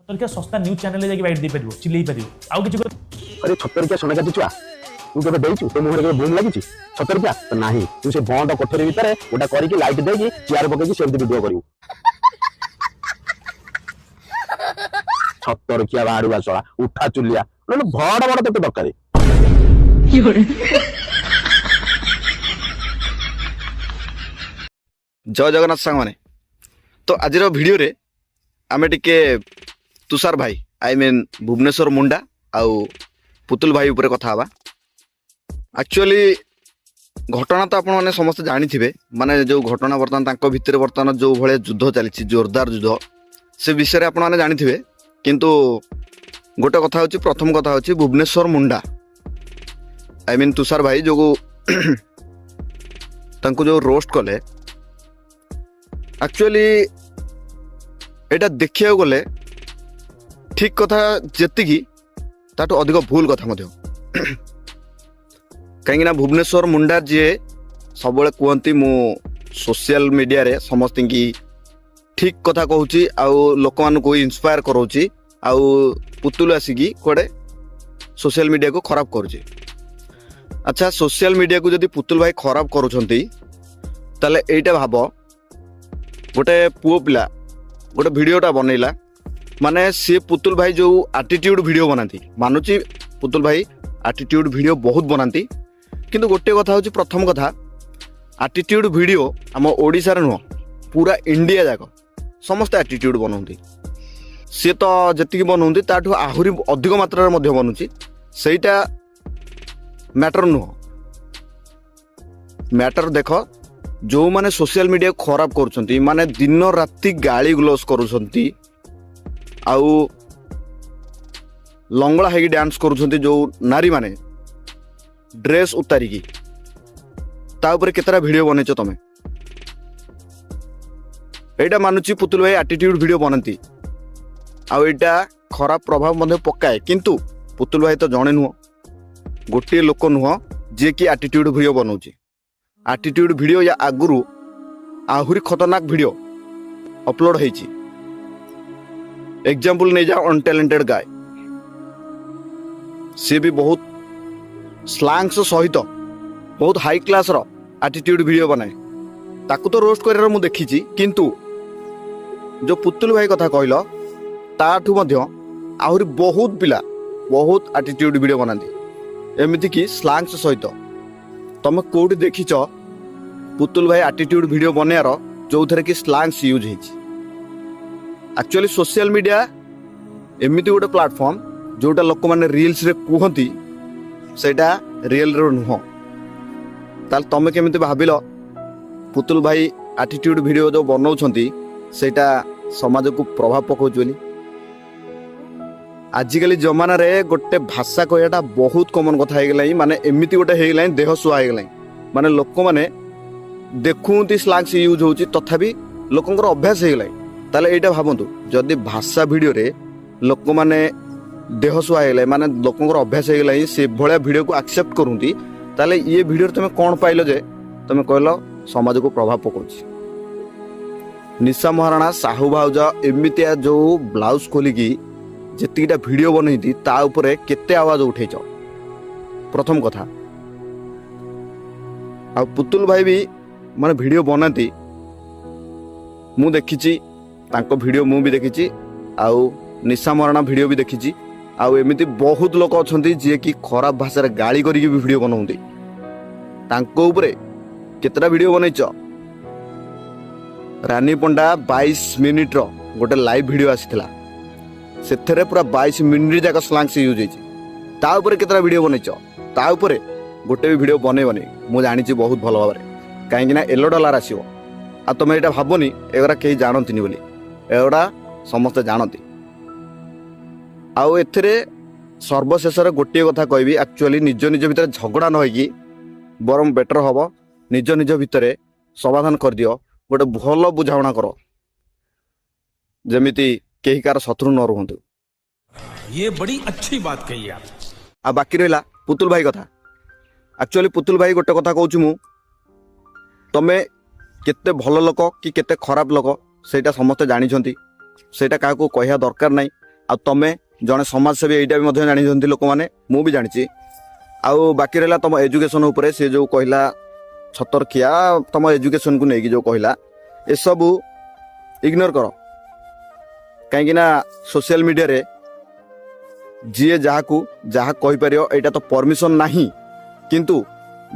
तोर सस्ता news channel जाके बाइट दे परिबो चिल्लै परिबो आउ किछ अरे 70 सोना का चुआ तू केबे देइछु तो मुहरे केबे बूम लागिछि 70 तो नाही तू से बंद कोठरी भीतर गोटा करी के लाइट देकी चेयर पके सेल्फी वीडियो करियो 70 बाहर चला उठा चुलिया नने बड़ बड़ तते दरकारी जय जगन्नाथ सांग माने तो आज भिडियो रे आमे टिके तुषार भाई आई मीन भुवनेश्वर मुंडा आउ पुतुल भाई ऊपर कथा हवा। एक्चुअली घटना तो आपण मैंने समस्त जानी थे माने जो घटना बर्तमान तांको भितर बर्तमान जो भाया युद्ध चली जोरदार युद्ध से विषय आपण मैंने जानी थे किंतु गोटे कथा होची प्रथम कथा होची भुवनेश्वर मुंडा आई मीन तुषार भाई जो तांको जो रोस्ट कले एक्चुअली एटा देखिया गले ठीक कथा जेतिकी ताटू अधिक भूल कथा मध्य कहीं भुवनेश्वर मुंडा जी सब कहती मु सोशल मीडिया रे समस्त की ठीक कथा कहूँ आउ लोक मान को इंस्पायर कराऊँ आउ पुतुल आसिकी कड़े सोशल मीडिया को खराब करुचे। अच्छा सोशल मीडिया को जदि पुतुल भाई खराब करुछंती ताले एटा भाब गोटे पुओ पिला गोटे भिडियोटा बनैला माने सी पुतुल भाई जो एटीट्यूड वीडियो बनाती मानुची पुतुल भाई एटीट्यूड वीडियो बहुत बनाती किंतु गोटे कथा होची प्रथम कथा एटीट्यूड वीडियो आम ओडिसा रे नुह पूरा इंडिया जाक समस्त एटीट्यूड बनाउंती सी तो जति बनाउंती ताठू आहुरी अधिक मात्रा रे मध्य बनुची सेटा मैटर नुह मैटर देख जो माने सोशल मीडिया खराब करुछंती माने दिन राति गाली ग्लोस करुछंती आउ लंगड़ा है डांस करुछंती जो नारी माने ड्रेस उतारिकी ता ऊपर केतरा वीडियो बनैछ तमे एटा मानुची पुतुल भाई एटीट्यूड वीडियो बनंती आउ एटा खराब प्रभाव मध्ये पकाए किंतु पुतुल भाई तो जणे नुह गोटे लोक नुह जे कि एटीट्यूड वीडियो बनाउची एटीट्यूड वीडियो या आगुरु आहुरी खतरनाक वीडियो अपलोड होईची एग्जांपल नहीं जा अनटैलेंटेड गाय सी भी बहुत स्लैंग्स सहित बहुत हाई क्लास रो एटीट्यूड वीडियो बनाए ताकू तो रोस्ट कर मु देखी किंतु जो पुतुल भाई कथा कहल ताठू मध्य आहुरी बहुत पिला बहुत एटीट्यूड वीडियो बनाती एमती कि स्लैंग्स सहित तमे कोठी देखिच पुतुल भाई एटीट्यूड वीडियो बनार जो थे कि स्लैंग्स यूज होती एक्चुअली सोशल मीडिया एमती गोटे प्लेटफॉर्म जोटा लोक मैंने रील्स रे कहती सेटा रियल रो नुह ताल तमे केमिति भाबिल पुतुल भाई एटीट्यूड वीडियो जो बनाउछंती सेटा समाज को प्रभाव पकाउछ बोली आजिकल जमाना रे गोटे भाषा कहटा बहुत कॉमन कथा हो गला माने एमती गोटे हो गला देह सुहा हो गला माने लोक माने देखुंती स्लैंग्स यूज होची तथापि लोकंकर अभ्यास हो गला ताले एटा भाबंतु जदि भाषा वीडियो रे लोक माने देह सुहा हो गला माने लोकंकर अभ्यास हो गला से भलिया वीडियो को एक्सेप्ट करूंती ताले ये वीडियो तमे कोन पाइलो जे तमे कहलो समाज को प्रभाव पकाउची निशा महाराणा साहू भाउजा एमितिया जो ब्लाउज खोलिकी जेतिकीटा वीडियो बनैती ता उपरे केते आवाज उठेछ प्रथम कथा आ पुतुल भाई भी माने वीडियो बनाती मु देखिची तांको वीडियो मु भी देखिची आउ निशा महाराणा वीडियो भी देखिची आउ एमिति बहुत लोक अछंती जे कि खराब भाषा रे गाली करी भी वीडियो बनाउंती तांको उपरे केतरा वीडियो बनैछ रानी पंडा 22 मिनिट रो गोटे लाइव वीडियो आसीथिला सेथरे पूरा 22 मिनिट जाक स्लैंग्स यूज होईची ता ऊपर केतरा वीडियो बनैछ ता ऊपर गोटे भी वीडियो बने मु जानिची बहुत भल भाव कहीं येलो डॉलर आसीबो आ तुम एटा भाबनी एगरा केही जानंतिनी बोली एगरा समस्त जानती आउ एथरे सर्वशेष गोटे कथा कहबी एक्चुअली निज निज भितर झगड़ा न होई बरम बेटर हबो निज निज भितर समाधान कर दियो गोटे भल बुझावना कर जेमिति केही कार शत्रु न रहंतु ये बड़ी अच्छी बात कही आप आ बाकी रहला पुतुल भाई कथा एक्चुअली पुतुल भाई गोटे कथा कहूँ मु तमे केते भल लोक कि केते खराब लोक सेटा समस्त जानी सेटा क्या कहया दरकार नहीं ଆଉ ତମେ ଜଣେ ସମାଜସେବୀ ଏଇଟା ବି ମଧ୍ୟ ଜାଣିଛନ୍ତି ଲୋକମାନେ, ମୁଁ ବି ଜାଣିଛି। ଆଉ ବାକି ରହିଲା ତମ ଏଜୁକେସନ ଉପରେ, ସେ ଯୋଉ କହିଲା ଛତରଖିଆ ତମ ଏଜୁକେସନକୁ ନେଇକି ଯୋଉ କହିଲା, ଏସବୁ ଇଗ୍ନୋର କର। କାହିଁକି ନା ସୋସିଆଲ ମିଡ଼ିଆରେ ଯିଏ ଯାହାକୁ ଯାହା କହିପାରିବ, ଏଇଟା ତ ପରମିଶନ ନାହିଁ, କିନ୍ତୁ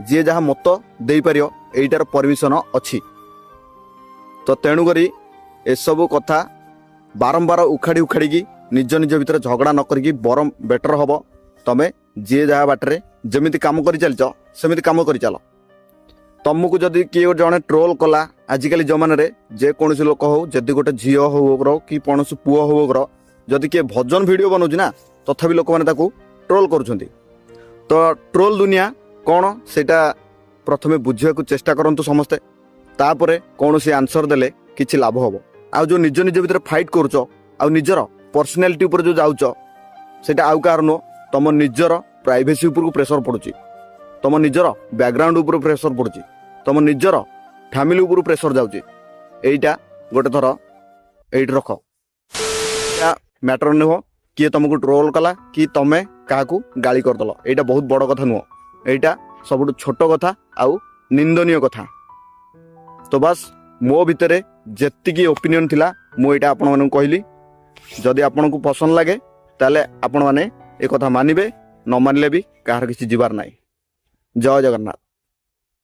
ଯିଏ ଯାହା ମତ ଦେଇପାରିବ ଏଇଟାର ପରମିଶନ ଅଛି। ତ ତେଣୁକରି ଏସବୁ କଥା ବାରମ୍ବାର ଉଖାଡ଼ିକି ନିଜ ନିଜ ଭିତରେ ଝଗଡ଼ା ନ କରିକି ବରଂ ବେଟର ହେବ ତମେ ଯିଏ ଯାହା ବାଟରେ ଯେମିତି କାମ କରି ଚାଲିଛ ସେମିତି କାମ କରି ଚାଲ। ତମକୁ ଯଦି କିଏ ଜଣେ ଟ୍ରୋଲ୍ କଲା, ଆଜିକାଲି ଜମାନାରେ ଯେକୌଣସି ଲୋକ ହଉ, ଯଦି ଗୋଟେ ଝିଅ ହଉ କି କୌଣସି ପୁଅ ହଉ, ଯଦି କିଏ ଭଜନ ଭିଡ଼ିଓ ବନାଉଛି ନା, ତଥାପି ଲୋକମାନେ ତାକୁ ଟ୍ରୋଲ୍ କରୁଛନ୍ତି। ତ ଟ୍ରୋଲ୍ ଦୁନିଆ କ'ଣ ସେଇଟା ପ୍ରଥମେ ବୁଝିବାକୁ ଚେଷ୍ଟା କରନ୍ତୁ ସମସ୍ତେ, ତାପରେ କୌଣସି ଆନ୍ସର ଦେଲେ କିଛି ଲାଭ ହେବ। ଆଉ ଯେଉଁ ନିଜ ନିଜ ଭିତରେ ଫାଇଟ୍ କରୁଛ, ଆଉ ନିଜର ପର୍ସନାଲିଟି ଉପରେ ଯେଉଁ ଯାଉଛ, ସେଇଟା ଆଉ କାହାର ନୁହଁ, ତମ ନିଜର ପ୍ରାଇଭେସି ଉପରକୁ ପ୍ରେସର ପଡ଼ୁଛି, ତମ ନିଜର ବ୍ୟାକଗ୍ରାଉଣ୍ଡ ଉପରୁ ପ୍ରେସର ପଡ଼ୁଛି, ତମ ନିଜର ଫ୍ୟାମିଲି ଉପରୁ ପ୍ରେସର ଯାଉଛି। ଏଇଟା ଗୋଟେ ଥର ଏଇଠି ରଖ। ଏଇଟା ମ୍ୟାଟର ନୁହଁ କିଏ ତମକୁ ଟ୍ରୋଲ୍ କଲା କି ତମେ କାହାକୁ ଗାଳି କରିଦେଲ, ଏଇଟା ବହୁତ ବଡ଼ କଥା ନୁହଁ, ଏଇଟା ସବୁଠୁ ଛୋଟ କଥା ଆଉ ନିନ୍ଦନୀୟ କଥା। ତ ବାସ୍ ମୋ ଭିତରେ ଯେତିକି ଓପିନିଅନ୍ ଥିଲା ମୁଁ ଏଇଟା ଆପଣମାନଙ୍କୁ କହିଲି। ଯଦି ଆପଣଙ୍କୁ ପସନ୍ଦ ଲାଗେ ତାହେଲେ ଆପଣମାନେ ଏ କଥା ମାନିବେ, ନ ମାନିଲେ ବି କାହାର କିଛି ଯିବାର ନାହିଁ। ଜୟ ଜଗନ୍ନାଥ।